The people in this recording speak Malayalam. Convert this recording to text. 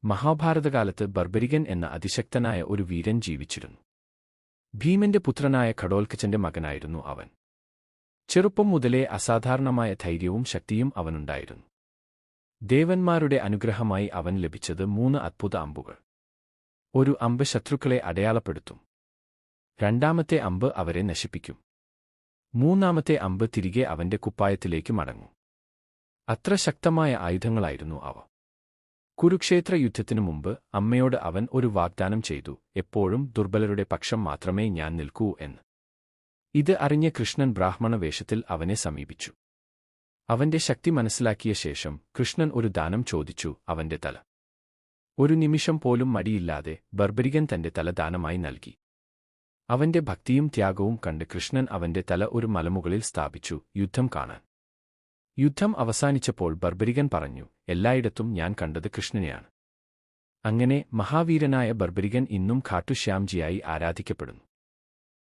മഹാഭാരതകാലത്ത് ബർബരികൻ എന്ന അതിശക്തനായ ഒരു വീരൻ ജീവിച്ചിരുന്നു. ഭീമന്റെ പുത്രനായ ഘടോൽക്കച്ചന്റെ മകനായിരുന്നു അവൻ. ചെറുപ്പം മുതലേ അസാധാരണമായ ധൈര്യവും ശക്തിയും അവനുണ്ടായിരുന്നു. ദേവന്മാരുടെ അനുഗ്രഹമായി അവൻ ലഭിച്ചത് 3 അദ്ഭുത അമ്പുകൾ. ഒരു അമ്പ് ശത്രുക്കളെ അടയാളപ്പെടുത്തും. രണ്ടാമത്തെ അമ്പ് അവരെ നശിപ്പിക്കും. മൂന്നാമത്തെ അമ്പ് തിരികെ അവന്റെ കുപ്പായത്തിലേക്ക് മടങ്ങും. അത്ര ശക്തമായ ആയുധങ്ങളായിരുന്നു അവ. കുരുക്ഷേത്ര യുദ്ധത്തിനു മുമ്പ് അമ്മയോട് അവൻ ഒരു വാഗ്ദാനം ചെയ്തു, എപ്പോഴും ദുർബലരുടെ പക്ഷം മാത്രമേ ഞാൻ നിൽക്കൂ എന്ന്. ഇത് അറിഞ്ഞ കൃഷ്ണൻ ബ്രാഹ്മണ വേഷത്തിൽ അവനെ സമീപിച്ചു. അവന്റെ ശക്തി മനസ്സിലാക്കിയ ശേഷം കൃഷ്ണൻ ഒരു ദാനം ചോദിച്ചു, അവന്റെ തല. ഒരു നിമിഷം പോലും മടിയില്ലാതെ ബർബരികൻ തന്റെ തല ദാനമായി നൽകി. അവന്റെ ഭക്തിയും ത്യാഗവും കണ്ട് കൃഷ്ണൻ അവന്റെ തല ഒരു മലമുകളിൽ സ്ഥാപിച്ചു, യുദ്ധം കാണാൻ. യുദ്ധം അവസാനിച്ചപ്പോൾ ബർബരികൻ പറഞ്ഞു, എല്ലായിടത്തും ഞാൻ കണ്ടത് കൃഷ്ണനെയാണ്. അങ്ങനെ മഹാവീരനായ ബർബരികൻ ഇന്നും ഖാട്ടു ശ്യാംജിയായി ആരാധിക്കപ്പെടുന്നു.